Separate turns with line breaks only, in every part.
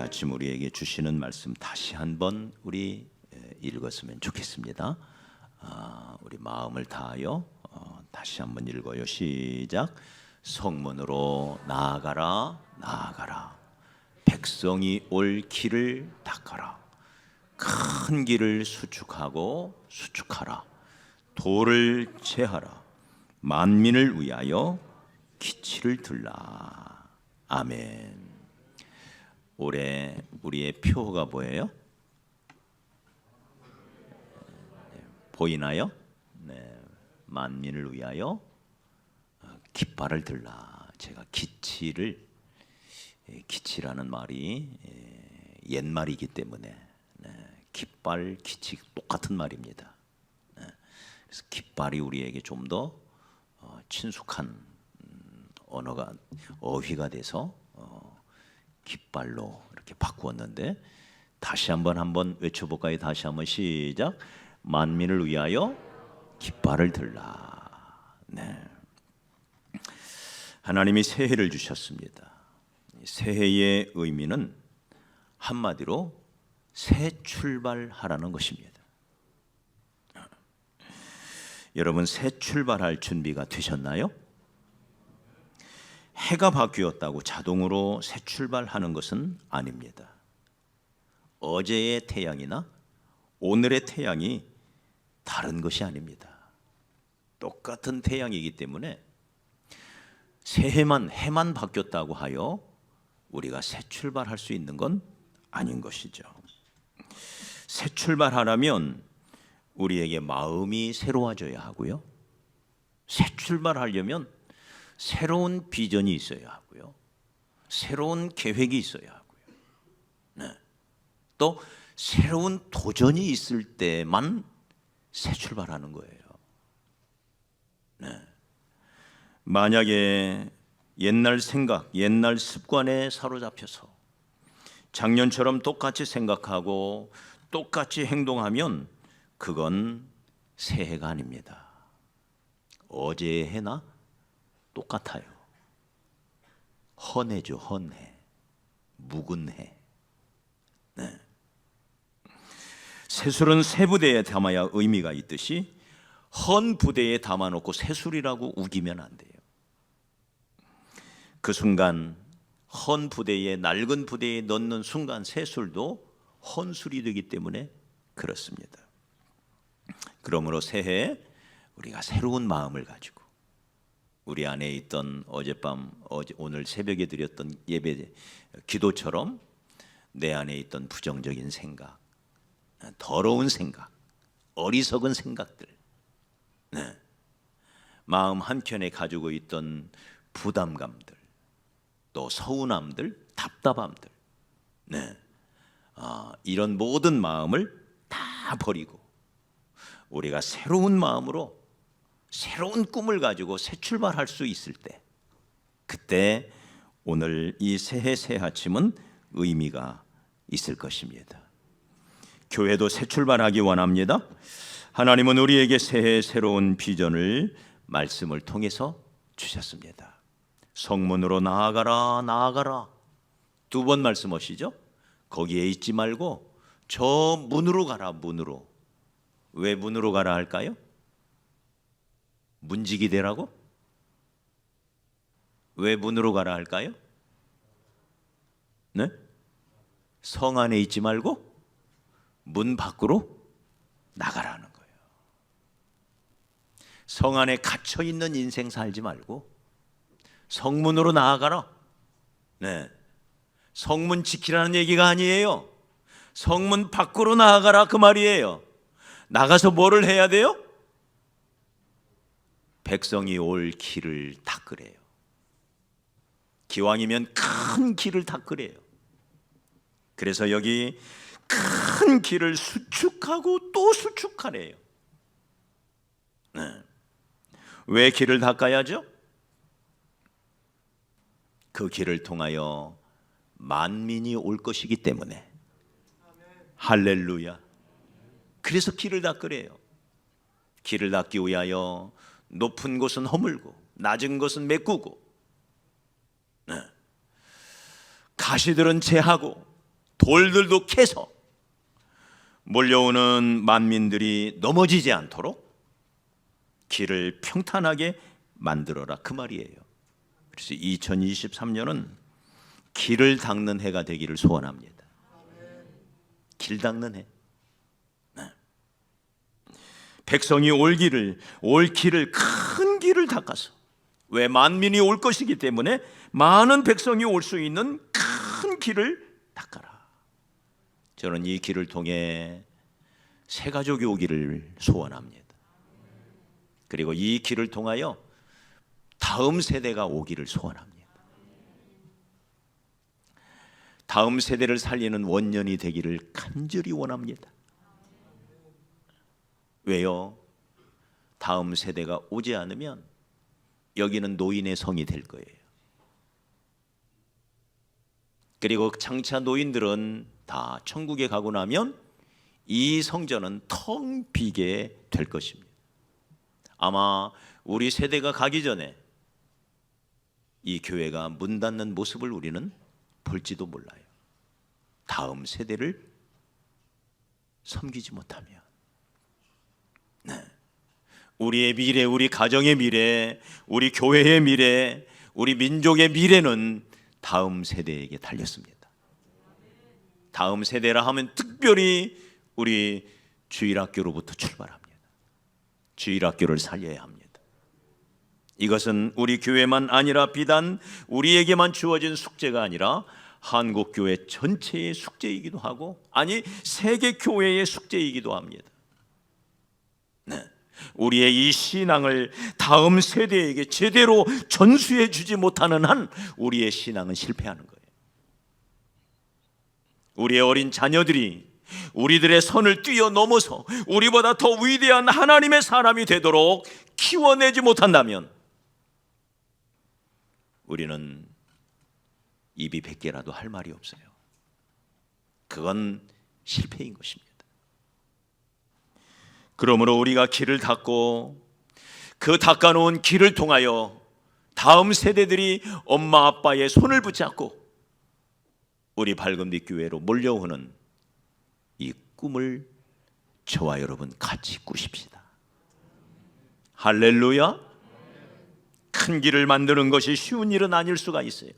아침 우리에게 주시는 말씀 다시 한번 우리 읽었으면 좋겠습니다. 우리 마음을 다하여 다시 한번 읽어요. 시작. 성문으로 나아가라, 나아가라. 백성이 올 길을 닦아라. 큰 길을 수축하고 수축하라. 돌을 제하라. 만민을 위하여 기치를 들라. 아멘. 올해 우리의 표가 뭐예요? 보이나요? 네, 만민을 위하여 깃발을 들라. 제가 기치라는 말이 옛말이기 때문에 깃발, 기치 똑같은 말입니다. 그래서 깃발이 우리에게 좀 더 친숙한 언어가 어휘가 돼서 깃발로 이렇게 바꾸었는데 다시 한번 외쳐볼까요? 다시 한번 시작. 만민을 위하여 깃발을 들라. 네. 하나님이 새해를 주셨습니다. 새해의 의미는 한마디로 새 출발하라는 것입니다. 여러분 새 출발할 준비가 되셨나요? 해가 바뀌었다고 자동으로 새 출발하는 것은 아닙니다. 어제의 태양이나 오늘의 태양이 다른 것이 아닙니다. 똑같은 태양이기 때문에 해만 바뀌었다고 하여 우리가 새 출발할 수 있는 건 아닌 것이죠. 새 출발하려면 우리에게 마음이 새로워져야 하고요. 새 출발하려면 새로운 비전이 있어야 하고요. 새로운 계획이 있어야 하고요. 네. 또 새로운 도전이 있을 때만 새 출발하는 거예요. 네. 만약에 옛날 생각, 옛날 습관에 사로잡혀서 작년처럼 똑같이 생각하고 똑같이 행동하면 그건 새해가 아닙니다. 어제의 해나 똑같아요. 헌해죠, 헌해. 묵은 해. 네. 새술은 새 부대에 담아야 의미가 있듯이 헌 부대에 담아놓고 새술이라고 우기면 안 돼요. 그 순간 헌 부대에 낡은 부대에 넣는 순간 새술도 헌술이 되기 때문에 그렇습니다. 그러므로 새해 우리가 새로운 마음을 가지고 우리 안에 있던 오늘 새벽에 드렸던 예배 기도처럼 내 안에 있던 부정적인 생각, 더러운 생각, 어리석은 생각들, 네. 마음 한켠에 가지고 있던 부담감들, 또 서운함들, 답답함들, 네. 이런 모든 마음을 다 버리고 우리가 새로운 마음으로 새로운 꿈을 가지고 새 출발할 수 있을 때, 그때 오늘 이 새해 새 아침은 의미가 있을 것입니다. 교회도 새 출발하기 원합니다. 하나님은 우리에게 새해 새로운 비전을 말씀을 통해서 주셨습니다. 성문으로 나아가라, 나아가라. 2번 말씀하시죠? 거기에 있지 말고 저 문으로 가라, 문으로. 왜 문으로 가라 할까요? 문지기 되라고? 왜 문으로 가라 할까요? 네? 성 안에 있지 말고 문 밖으로 나가라는 거예요. 성 안에 갇혀 있는 인생 살지 말고 성문으로 나아가라. 네. 성문 지키라는 얘기가 아니에요. 성문 밖으로 나아가라 그 말이에요. 나가서 뭐를 해야 돼요? 백성이 올 길을 닦으래요. 기왕이면 큰 길을 닦으래요. 그래서 여기 큰 길을 수축하고 또 수축하래요. 네. 왜 길을 닦아야죠? 그 길을 통하여 만민이 올 것이기 때문에. 할렐루야. 그래서 길을 닦으래요. 길을 닦기 위하여 높은 곳은 허물고 낮은 곳은 메꾸고, 가시들은 제하고 돌들도 캐서 몰려오는 만민들이 넘어지지 않도록 길을 평탄하게 만들어라, 그 말이에요. 그래서 2023년은 길을 닦는 해가 되기를 소원합니다. 길 닦는 해. 네. 백성이 올 길을 큰 길을 닦아서, 왜 만민이 올 것이기 때문에 많은 백성이 올 수 있는 큰 길을 닦아라. 저는 이 길을 통해 새 가족이 오기를 소원합니다. 그리고 이 길을 통하여 다음 세대가 오기를 소원합니다. 다음 세대를 살리는 원년이 되기를 간절히 원합니다. 왜요? 다음 세대가 오지 않으면 여기는 노인의 성이 될 거예요. 그리고 장차 노인들은 다 천국에 가고 나면 이 성전은 텅 비게 될 것입니다. 아마 우리 세대가 가기 전에 이 교회가 문 닫는 모습을 우리는 볼지도 몰라요. 다음 세대를 섬기지 못하면. 네. 우리의 미래, 우리 가정의 미래, 우리 교회의 미래, 우리 민족의 미래는 다음 세대에게 달렸습니다. 다음 세대라 하면 특별히 우리 주일학교로부터 출발합니다. 주일학교를 살려야 합니다. 이것은 우리 교회만 아니라 비단 우리에게만 주어진 숙제가 아니라 한국교회 전체의 숙제이기도 하고, 아니 세계 교회의 숙제이기도 합니다. 네. 우리의 이 신앙을 다음 세대에게 제대로 전수해 주지 못하는 한 우리의 신앙은 실패하는 거예요. 우리의 어린 자녀들이 우리들의 선을 뛰어넘어서 우리보다 더 위대한 하나님의 사람이 되도록 키워내지 못한다면 우리는 입이 100개라도 할 말이 없어요. 그건 실패인 것입니다. 그러므로 우리가 길을 닦고 그 닦아놓은 길을 통하여 다음 세대들이 엄마 아빠의 손을 붙잡고 우리 밝은빛 교회로 몰려오는 이 꿈을 저와 여러분 같이 꾸십시다. 할렐루야. 큰 길을 만드는 것이 쉬운 일은 아닐 수가 있어요.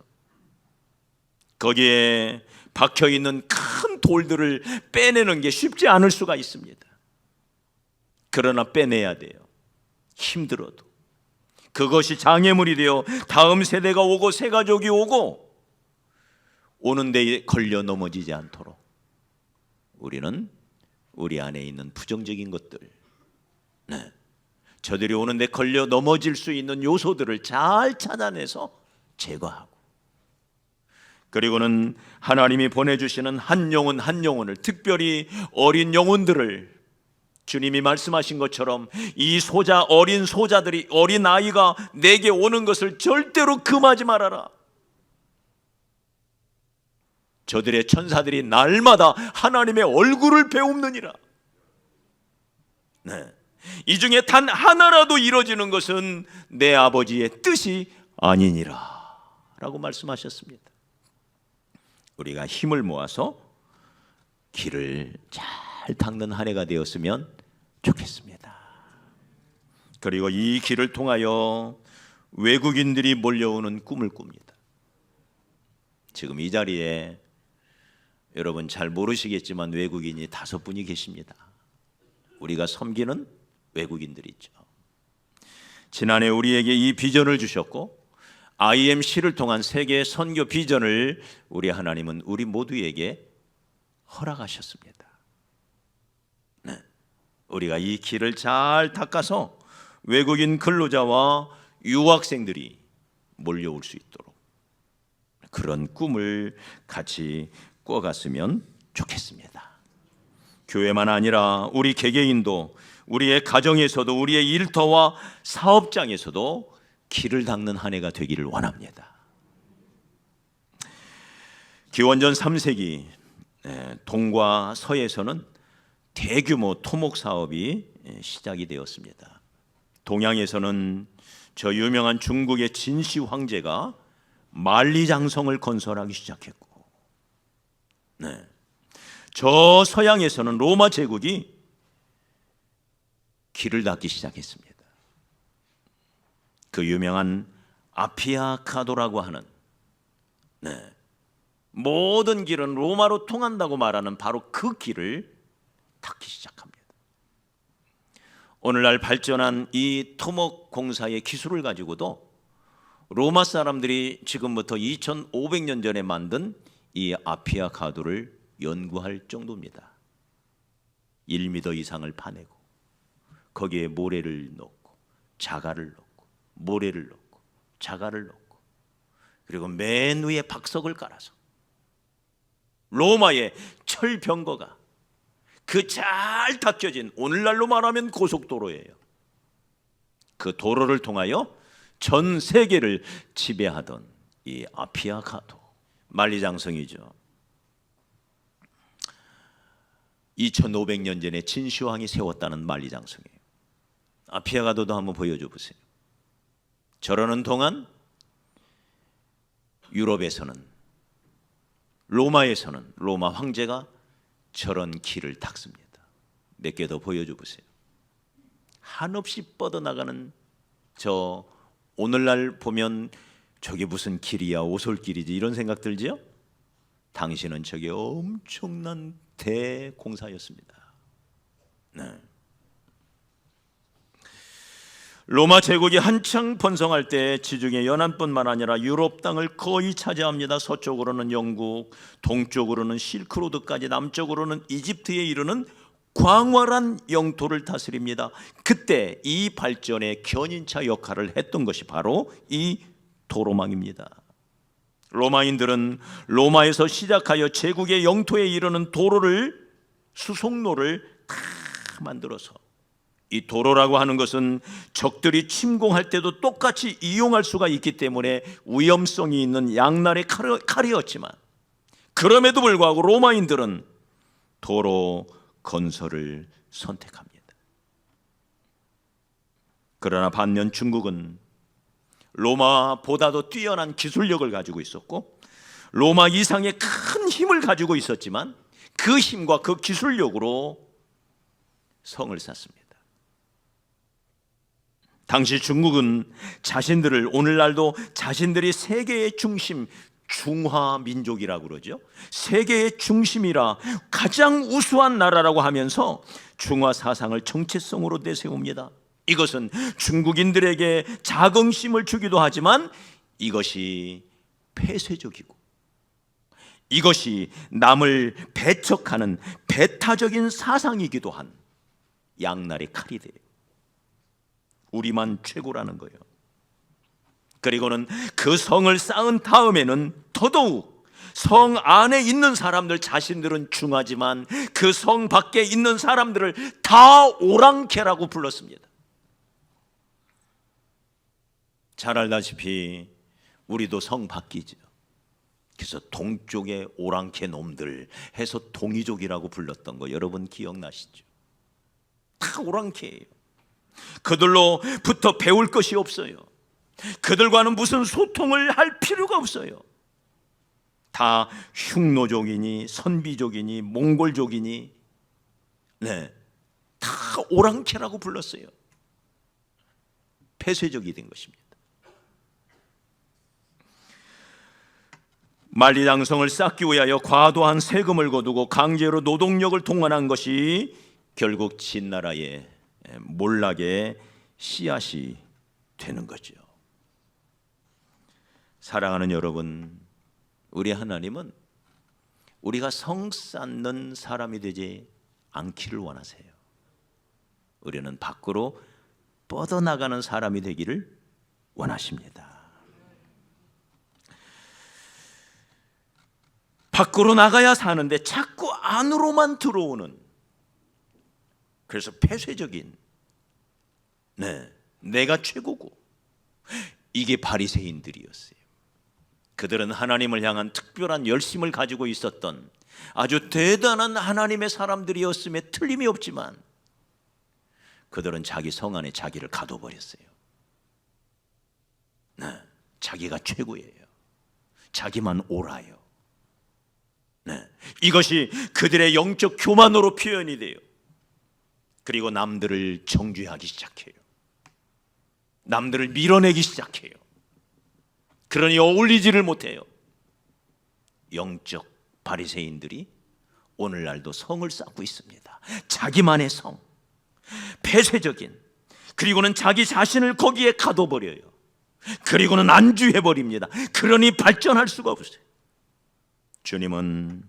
거기에 박혀있는 큰 돌들을 빼내는 게 쉽지 않을 수가 있습니다. 그러나 빼내야 돼요. 힘들어도. 그것이 장애물이 되어 다음 세대가 오고 새 가족이 오고 오는 데에 걸려 넘어지지 않도록 우리는 우리 안에 있는 부정적인 것들, 네, 저들이 오는 데 걸려 넘어질 수 있는 요소들을 잘 찾아내서 제거하고, 그리고는 하나님이 보내주시는 한 영혼 한 영혼을, 특별히 어린 영혼들을 주님이 말씀하신 것처럼 이 소자, 어린 소자들이, 어린 아이가 내게 오는 것을 절대로 금하지 말아라. 저들의 천사들이 날마다 하나님의 얼굴을 배웁느니라. 네. 이 중에 단 하나라도 이루어지는 것은 내 아버지의 뜻이 아니니라 라고 말씀하셨습니다. 우리가 힘을 모아서 길을 잘 닦는 한 해가 되었으면 좋겠습니다. 그리고 이 길을 통하여 외국인들이 몰려오는 꿈을 꿉니다. 지금 이 자리에 여러분 잘 모르시겠지만 외국인이 5분이 계십니다. 우리가 섬기는 외국인들이 있죠. 지난해 우리에게 이 비전을 주셨고 IMC를 통한 세계 선교 비전을 우리 하나님은 우리 모두에게 허락하셨습니다. 네. 우리가 이 길을 잘 닦아서 외국인 근로자와 유학생들이 몰려올 수 있도록 그런 꿈을 같이 꿔갔으면 좋겠습니다. 교회만 아니라 우리 개개인도, 우리의 가정에서도, 우리의 일터와 사업장에서도 길을 닦는 한 해가 되기를 원합니다. 기원전 3세기 동과 서에서는 대규모 토목 사업이 시작이 되었습니다. 동양에서는 저 유명한 중국의 진시 황제가 만리장성을 건설하기 시작했고, 네, 저 서양에서는 로마 제국이 길을 닫기 시작했습니다. 그 유명한 아피아 카도라고 하는, 모든 길은 로마로 통한다고 말하는 바로 그 길을 닫기 시작합니다. 오늘날 발전한 이 토목 공사의 기술을 가지고도 로마 사람들이 지금부터 2500년 전에 만든 이 아피아 카도를 연구할 정도입니다. 1m 이상을 파내고 거기에 모래를 넣고 자갈을 넣고 모래를 넣고 자갈을 넣고 그리고 맨 위에 박석을 깔아서 로마의 철병거가 그 잘 닦여진, 오늘날로 말하면 고속도로예요. 그 도로를 통하여 전 세계를 지배하던 이 아피아 카도, 만리장성이죠. 2500년 전에 진시황이 세웠다는 만리장성이에요. 아피아 카도도 한번 보여줘 보세요. 저러는 동안 유럽에서는, 로마에서는 로마 황제가 저런 길을 닦습니다. 몇 개 더 보여줘 보세요. 한없이 뻗어나가는 저, 오늘날 보면 저게 무슨 길이야, 오솔길이지 이런 생각 들지요? 당시는 저게 엄청난 대공사였습니다. 로마 제국이 한창 번성할 때 지중해 연안뿐만 아니라 유럽 땅을 거의 차지합니다. 서쪽으로는 영국, 동쪽으로는 실크로드까지, 남쪽으로는 이집트에 이르는 광활한 영토를 다스립니다. 그때 이 발전의 견인차 역할을 했던 것이 바로 이 도로망입니다. 로마인들은 로마에서 시작하여 제국의 영토에 이르는 도로를, 수송로를 다 만들어서, 이 도로라고 하는 것은 적들이 침공할 때도 똑같이 이용할 수가 있기 때문에 위험성이 있는 양날의 칼이었지만, 그럼에도 불구하고 로마인들은 도로 건설을 선택합니다. 그러나 반면 중국은 로마보다도 뛰어난 기술력을 가지고 있었고 로마 이상의 큰 힘을 가지고 있었지만 그 힘과 그 기술력으로 성을 쌓습니다. 당시 중국은 자신들을, 오늘날도 자신들이 세계의 중심, 중화 민족이라고 그러죠. 세계의 중심이라 가장 우수한 나라라고 하면서 중화 사상을 정체성으로 내세웁니다. 이것은 중국인들에게 자긍심을 주기도 하지만 이것이 폐쇄적이고 이것이 남을 배척하는 배타적인 사상이기도 한 양날의 칼이 돼요. 우리만 최고라는 거예요. 그리고는 그 성을 쌓은 다음에는 더더욱 성 안에 있는 사람들 자신들은 중하지만 그 성 밖에 있는 사람들을 다 오랑캐라고 불렀습니다. 잘 알다시피 우리도 성 바뀌죠. 그래서 동쪽의 오랑캐 놈들 해서 동이족이라고 불렀던 거 여러분 기억나시죠? 다 오랑캐예요. 그들로부터 배울 것이 없어요. 그들과는 무슨 소통을 할 필요가 없어요. 다 흉노족이니 선비족이니 몽골족이니 다 오랑캐라고 불렀어요. 폐쇄적이 된 것입니다. 만리장성을 쌓기 위하여 과도한 세금을 거두고 강제로 노동력을 동원한 것이 결국 진나라의 몰락의 씨앗이 되는 거죠. 사랑하는 여러분, 우리 하나님은 우리가 성 쌓는 사람이 되지 않기를 원하세요. 우리는 밖으로 뻗어나가는 사람이 되기를 원하십니다. 밖으로 나가야 사는데 자꾸 안으로만 들어오는, 그래서 폐쇄적인, 내가 최고고, 이게 바리새인들이었어요. 그들은 하나님을 향한 특별한 열심을 가지고 있었던 아주 대단한 하나님의 사람들이었음에 틀림이 없지만 그들은 자기 성 안에 자기를 가둬버렸어요. 자기가 최고예요. 자기만 옳아요. 이것이 그들의 영적 교만으로 표현이 돼요. 그리고 남들을 정죄하기 시작해요. 남들을 밀어내기 시작해요. 그러니 어울리지를 못해요. 영적 바리새인들이 오늘날도 성을 쌓고 있습니다. 자기만의 성, 폐쇄적인, 그리고는 자기 자신을 거기에 가둬버려요. 그리고는 안주해버립니다. 그러니 발전할 수가 없어요. 주님은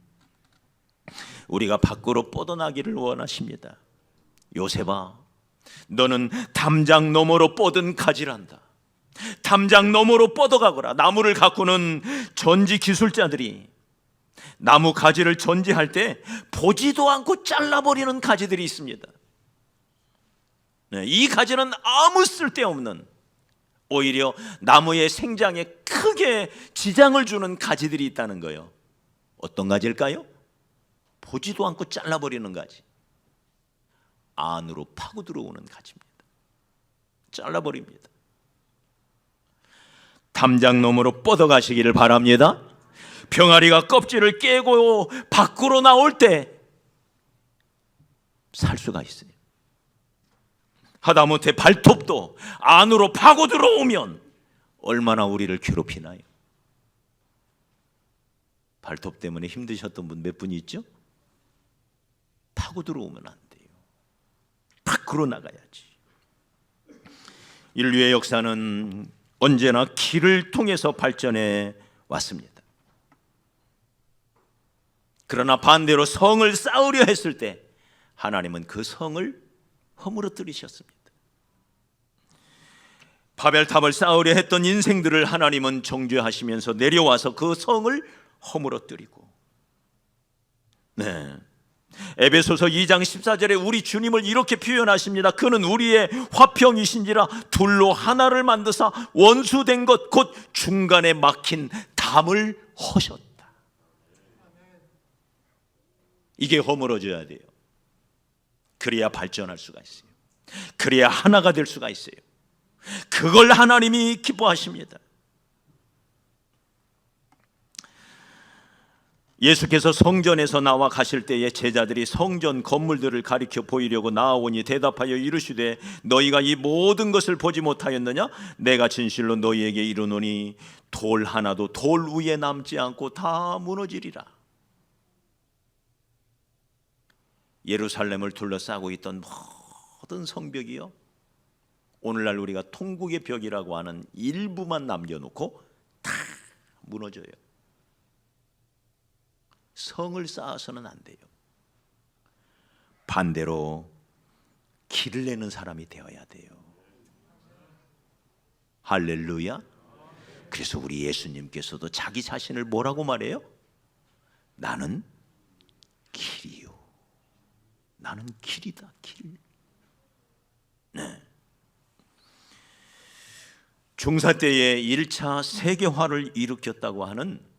우리가 밖으로 뻗어나기를 원하십니다. 요셉아, 너는 담장 너머로 뻗은 가지란다. 담장 너머로 뻗어가거라. 나무를 가꾸는 전지 기술자들이 나무 가지를 전지할 때 보지도 않고 잘라버리는 가지들이 있습니다. 이 가지는 아무 쓸데없는, 오히려 나무의 생장에 크게 지장을 주는 가지들이 있다는 거예요. 어떤 가지일까요? 보지도 않고 잘라버리는 가지. 안으로 파고 들어오는 가지입니다. 잘라버립니다. 담장 너머로 뻗어가시기를 바랍니다. 병아리가 껍질을 깨고 밖으로 나올 때 살 수가 있어요. 하다못해 발톱도 안으로 파고 들어오면 얼마나 우리를 괴롭히나요? 발톱 때문에 힘드셨던 분 몇 분이 있죠? 파고 들어오면 안 돼요. 밖으로 나가야지. 인류의 역사는 언제나 길을 통해서 발전해 왔습니다. 그러나 반대로 성을 쌓으려 했을 때 하나님은 그 성을 허물어뜨리셨습니다. 바벨탑을 쌓으려 했던 인생들을 하나님은 정죄하시면서 내려와서 그 성을 허물어뜨리고, 에베소서 2장 14절에 우리 주님을 이렇게 표현하십니다. 그는 우리의 화평이신지라 둘로 하나를 만드사 원수된 것 곧 중간에 막힌 담을 허셨다. 이게 허물어져야 돼요. 그래야 발전할 수가 있어요. 그래야 하나가 될 수가 있어요. 그걸 하나님이 기뻐하십니다. 예수께서 성전에서 나와 가실 때에 제자들이 성전 건물들을 가리켜 보이려고 나아오니 대답하여 이르시되 너희가 이 모든 것을 보지 못하였느냐? 내가 진실로 너희에게 이르노니 돌 하나도 돌 위에 남지 않고 다 무너지리라. 예루살렘을 둘러싸고 있던 모든 성벽이요, 오늘날 우리가 통곡의 벽이라고 하는 일부만 남겨놓고 다 무너져요. 성을 쌓아서는 안 돼요. 반대로 길을 내는 사람이 되어야 돼요. 할렐루야. 그래서 우리 예수님께서도 자기 자신을 뭐라고 말해요? 나는 길이요, 나는 길이다, 길. 중사 때에 1차 세계화를 일으켰다고 하는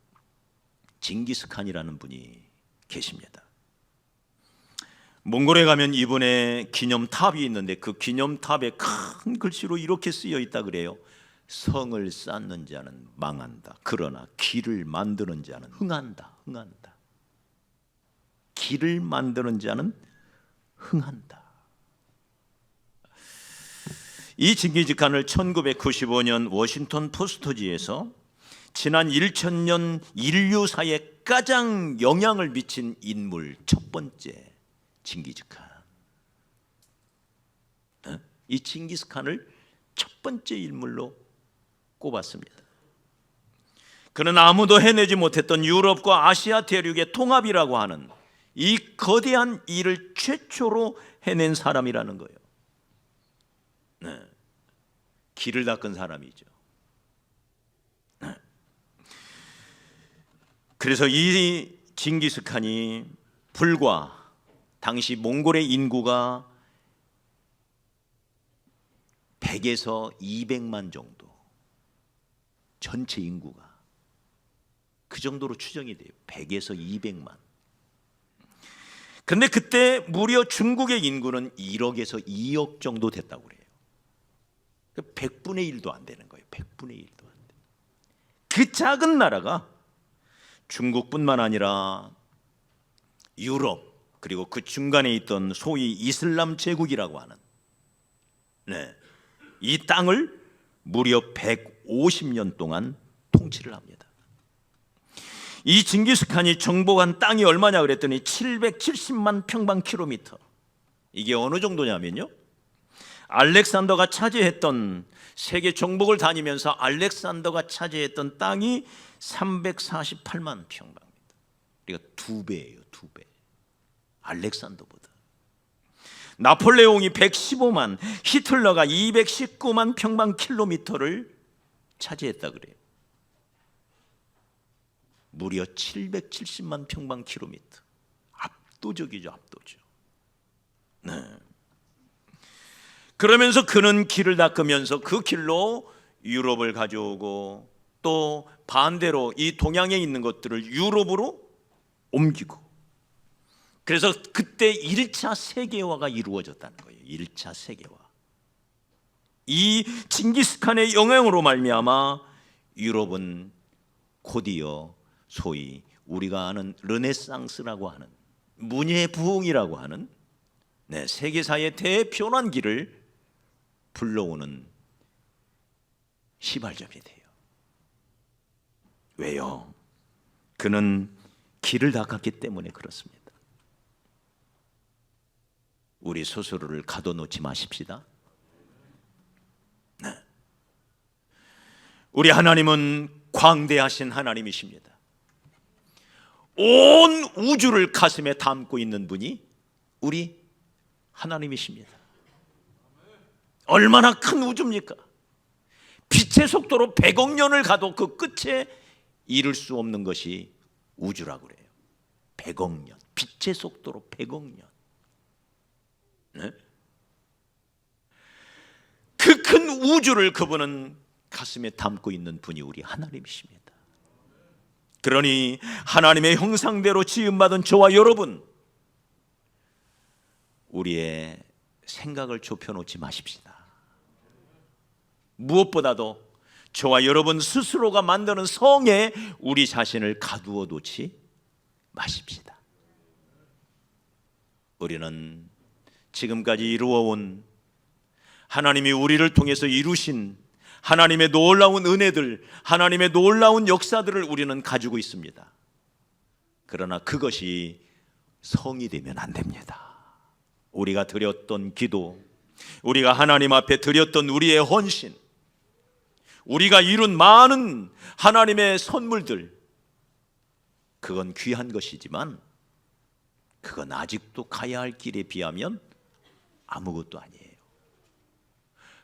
징기스칸이라는 분이 계십니다. 몽골에 가면 이분의 기념탑이 있는데 그 기념탑에 큰 글씨로 이렇게 쓰여 있다 그래요. 성을 쌓는 자는 망한다. 그러나 길을 만드는 자는 흥한다. 흥한다. 길을 만드는 자는 흥한다. 이 징기스칸을 1995년 워싱턴 포스트지에서 지난 1000년 인류사에 가장 영향을 미친 인물 첫 번째 징기스칸. 이 징기스칸을 첫 번째 인물로 꼽았습니다. 그는 아무도 해내지 못했던 유럽과 아시아 대륙의 통합이라고 하는 이 거대한 일을 최초로 해낸 사람이라는 거예요. 길을 닦은 사람이죠. 그래서 이 징기스칸이 불과 당시 몽골의 인구가 100에서 200만 정도, 전체 인구가 그 정도로 추정이 돼요. 100에서 200만. 근데 그때 무려 중국의 인구는 1억에서 2억 정도 됐다고 그래요. 100분의 1도 안 되는 거예요. 100분의 1도 안 돼. 그 작은 나라가 중국뿐만 아니라 유럽, 그리고 그 중간에 있던 소위 이슬람 제국이라고 하는, 이 땅을 무려 150년 동안 통치를 합니다. 이 징기스칸이 정복한 땅이 얼마냐 그랬더니 770만 평방킬로미터. 이게 어느 정도냐면요, 알렉산더가 차지했던, 세계 정복을 다니면서 알렉산더가 차지했던 땅이 348만 평방미터. 그러니까 2배예요, 2배. 알렉산더보다. 나폴레옹이 115만, 히틀러가 219만 평방킬로미터를 차지했다 그래요. 무려 770만 평방킬로미터. 압도적이죠, 압도적. 그러면서 그는 길을 닦으면서 그 길로 유럽을 가져오고, 또 반대로 이 동양에 있는 것들을 유럽으로 옮기고, 그래서 그때 1차 세계화가 이루어졌다는 거예요. 1차 세계화. 이 징기스칸의 영향으로 말미암아 유럽은 곧이어 소위 우리가 아는 르네상스라고 하는, 문예 부흥이라고 하는, 세계사의 대변환기를 불러오는 시발점이 돼요. 왜요? 그는 길을 닦았기 때문에 그렇습니다. 우리 스스로를 가둬놓지 마십시다. 우리 하나님은 광대하신 하나님이십니다. 온 우주를 가슴에 담고 있는 분이 우리 하나님이십니다. 얼마나 큰 우주입니까? 빛의 속도로 100억 년을 가도 그 끝에 이룰 수 없는 것이 우주라고 그래요. 100억 년, 빛의 속도로 100억 년. 그 큰 우주를 그분은 가슴에 담고 있는 분이 우리 하나님이십니다. 그러니 하나님의 형상대로 지음받은 저와 여러분, 우리의 생각을 좁혀놓지 마십시다. 무엇보다도 저와 여러분 스스로가 만드는 성에 우리 자신을 가두어 놓지 마십시다. 우리는 지금까지 이루어온, 하나님이 우리를 통해서 이루신 하나님의 놀라운 은혜들, 하나님의 놀라운 역사들을 우리는 가지고 있습니다. 그러나 그것이 성이 되면 안 됩니다. 우리가 드렸던 기도, 우리가 하나님 앞에 드렸던 우리의 헌신, 우리가 이룬 많은 하나님의 선물들, 그건 귀한 것이지만 그건 아직도 가야 할 길에 비하면 아무것도 아니에요.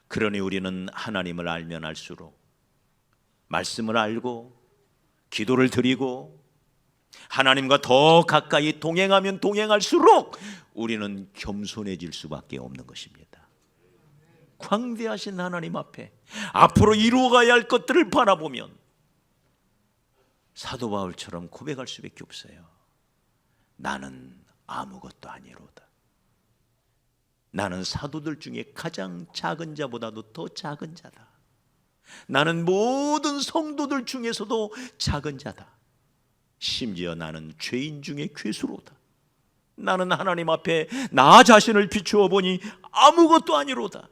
그러니 우리는 하나님을 알면 알수록, 말씀을 알고 기도를 드리고 하나님과 더 가까이 동행하면 동행할수록 우리는 겸손해질 수밖에 없는 것입니다. 광대하신 하나님 앞에 앞으로 이루어가야 할 것들을 바라보면 사도 바울처럼 고백할 수밖에 없어요. 나는 아무것도 아니로다. 나는 사도들 중에 가장 작은 자보다도 더 작은 자다. 나는 모든 성도들 중에서도 작은 자다. 심지어 나는 죄인 중에 괴수로다. 나는 하나님 앞에 나 자신을 비추어 보니 아무것도 아니로다.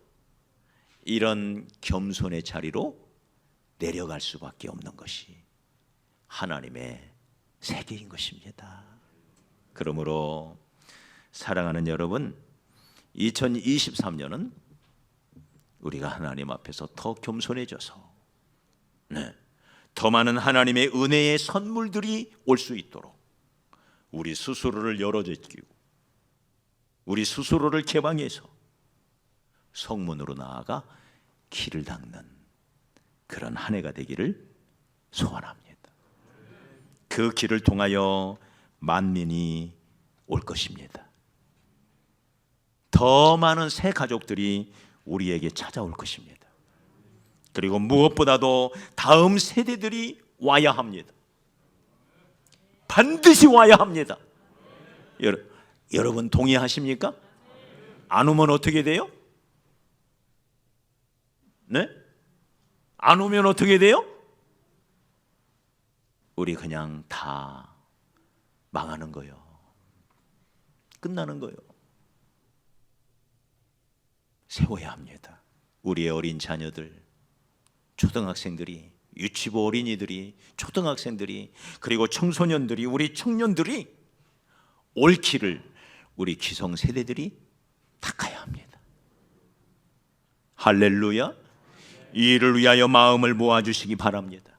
이런 겸손의 자리로 내려갈 수밖에 없는 것이 하나님의 세계인 것입니다. 그러므로 사랑하는 여러분, 2023년은 우리가 하나님 앞에서 더 겸손해져서 더 많은 하나님의 은혜의 선물들이 올 수 있도록 우리 스스로를 열어제끼고 우리 스스로를 개방해서 성문으로 나아가 길을 닦는 그런 한 해가 되기를 소원합니다. 그 길을 통하여 만민이 올 것입니다. 더 많은 새 가족들이 우리에게 찾아올 것입니다. 그리고 무엇보다도 다음 세대들이 와야 합니다. 반드시 와야 합니다. 여러분 동의하십니까? 안 오면 어떻게 돼요? 네? 안 오면 어떻게 돼요? 우리 그냥 다 망하는 거예요. 끝나는 거예요. 세워야 합니다. 우리의 어린 자녀들, 초등학생들이, 유치부 어린이들이, 초등학생들이, 그리고 청소년들이, 우리 청년들이 옳기를 우리 기성세대들이 닦아야 합니다. 할렐루야. 이 일을 위하여 마음을 모아주시기 바랍니다.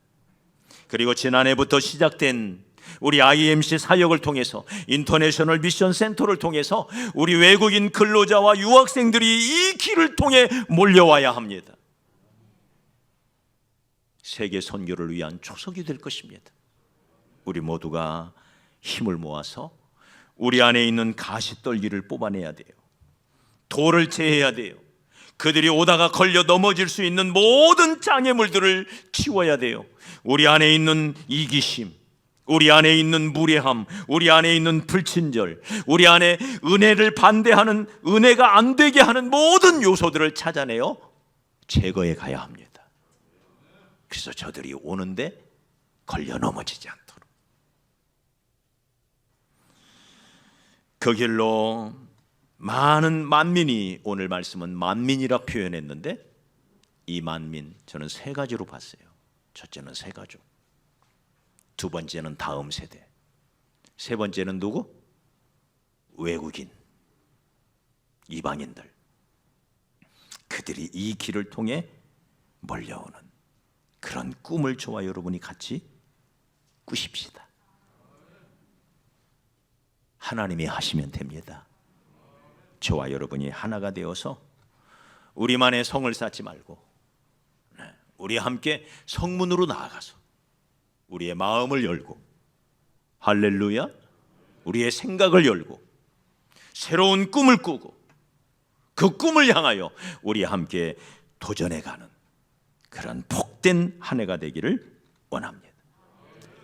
그리고 지난해부터 시작된 우리 IMC 사역을 통해서, 인터내셔널 미션 센터를 통해서 우리 외국인 근로자와 유학생들이 이 길을 통해 몰려와야 합니다. 세계 선교를 위한 초석이 될 것입니다. 우리 모두가 힘을 모아서 우리 안에 있는 가시떨기를 뽑아내야 돼요. 돌을 제해야 돼요. 그들이 오다가 걸려 넘어질 수 있는 모든 장애물들을 치워야 돼요. 우리 안에 있는 이기심, 우리 안에 있는 무례함, 우리 안에 있는 불친절, 우리 안에 은혜를 반대하는, 은혜가 안 되게 하는 모든 요소들을 찾아내어 제거해 가야 합니다. 그래서 저들이 오는데 걸려 넘어지지 않도록. 그 길로 많은 만민이, 오늘 말씀은 만민이라 표현했는데 이 만민, 저는 세 가지로 봤어요. 첫째는 세 가족, 두 번째는 다음 세대, 세 번째는 누구? 외국인, 이방인들. 그들이 이 길을 통해 몰려오는 그런 꿈을 저와 여러분이 같이 꾸십시다. 하나님이 하시면 됩니다. 저와 여러분이 하나가 되어서 우리만의 성을 쌓지 말고 우리 함께 성문으로 나아가서 우리의 마음을 열고, 할렐루야, 우리의 생각을 열고 새로운 꿈을 꾸고 그 꿈을 향하여 우리 함께 도전해가는 그런 복된 한 해가 되기를 원합니다.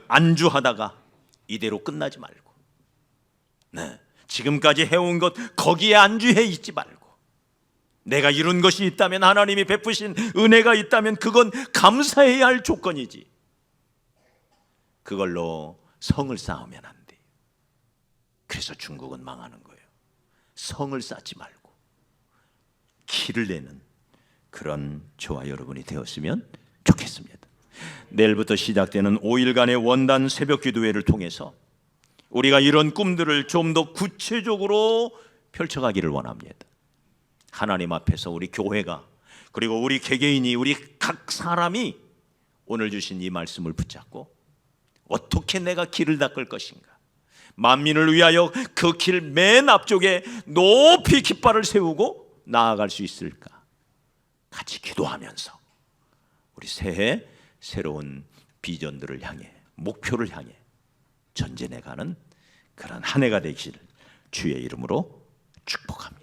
안주하다가 이대로 끝나지 말고, 지금까지 해온 것 거기에 안주해 있지 말고, 내가 이룬 것이 있다면, 하나님이 베푸신 은혜가 있다면 그건 감사해야 할 조건이지, 그걸로 성을 쌓으면 안 돼요. 그래서 중국은 망하는 거예요. 성을 쌓지 말고 길을 내는 그런 저와 여러분이 되었으면 좋겠습니다. 내일부터 시작되는 5일간의 원단 새벽 기도회를 통해서 우리가 이런 꿈들을 좀 더 구체적으로 펼쳐가기를 원합니다. 하나님 앞에서 우리 교회가, 그리고 우리 개개인이, 우리 각 사람이 오늘 주신 이 말씀을 붙잡고 어떻게 내가 길을 닦을 것인가, 만민을 위하여 그 길 맨 앞쪽에 높이 깃발을 세우고 나아갈 수 있을까, 같이 기도하면서 우리 새해 새로운 비전들을 향해, 목표를 향해 전진해가는 그런 한 해가 되기를 주의 이름으로 축복합니다.